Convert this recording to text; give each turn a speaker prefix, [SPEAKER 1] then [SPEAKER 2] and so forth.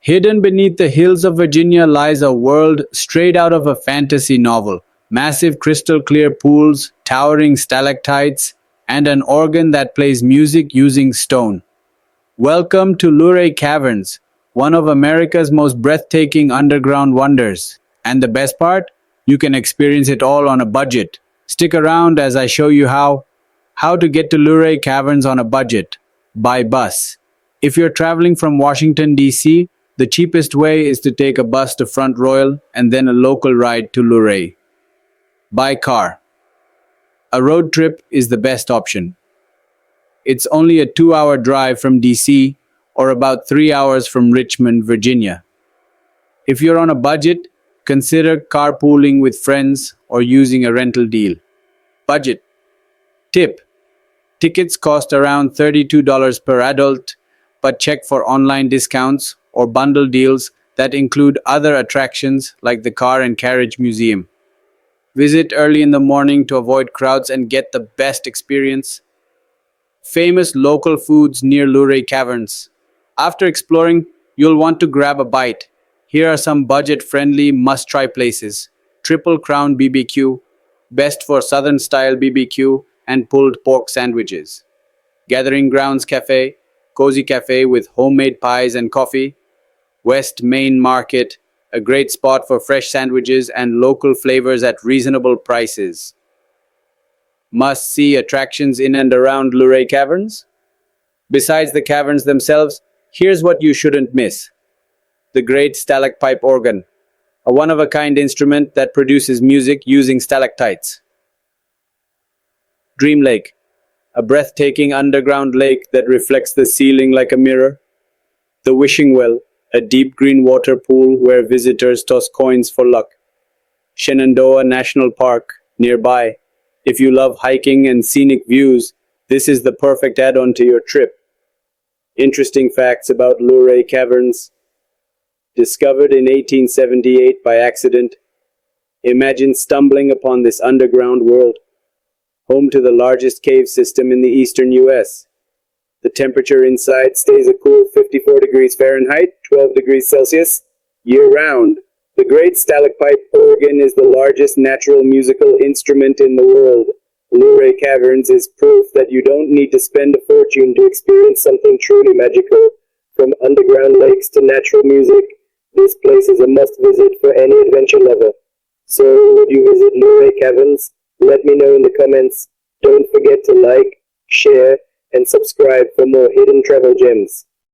[SPEAKER 1] Hidden beneath the hills of Virginia lies a world straight out of a fantasy novel. Massive crystal clear pools, towering stalactites, and an organ that plays music using stone. Welcome to Luray Caverns, one of America's most breathtaking underground wonders. And the best part? You can experience it all on a budget. Stick around as I show you how to get to Luray Caverns on a budget. By bus. If you're traveling from Washington, D.C., the cheapest way is to take a bus to Front Royal and then a local ride to Luray. By car. A road trip is the best option. It's only a 2-hour drive from DC or about 3 hours from Richmond, Virginia. If you're on a budget, consider carpooling with friends or using a rental deal. Budget. Tip. Tickets cost around $32 per adult, but check for online discounts or bundle deals that include other attractions like the Car and Carriage Museum. Visit early in the morning to avoid crowds and get the best experience. Famous local foods near Luray Caverns. After exploring, you'll want to grab a bite. Here are some budget-friendly must-try places. Triple Crown BBQ, best for Southern-style BBQ and pulled pork sandwiches. Gathering Grounds Cafe, cozy cafe with homemade pies and coffee. West Main Market, a great spot for fresh sandwiches and local flavors at reasonable prices. Must-see attractions in and around Luray Caverns? Besides the caverns themselves, here's what you shouldn't miss. The great Stalacpipe organ, a one-of-a-kind instrument that produces music using stalactites. Dream Lake, a breathtaking underground lake that reflects the ceiling like a mirror. The Wishing Well, a deep green water pool where visitors toss coins for luck. Shenandoah National Park, nearby. If you love hiking and scenic views, this is the perfect add-on to your trip. Interesting facts about Luray Caverns. Discovered in 1878 by accident. Imagine stumbling upon this underground world. Home to the largest cave system in the eastern US. The temperature inside stays a cool 54 degrees Fahrenheit, 12 degrees Celsius, year-round. The great Stalacpipe organ is the largest natural musical instrument in the world. Luray Caverns is proof that you don't need to spend a fortune to experience something truly magical. From underground lakes to natural music, this place is a must-visit for any adventure lover. So, would you visit Luray Caverns? Let me know in the comments. Don't forget to like, share, and subscribe for more hidden travel gems.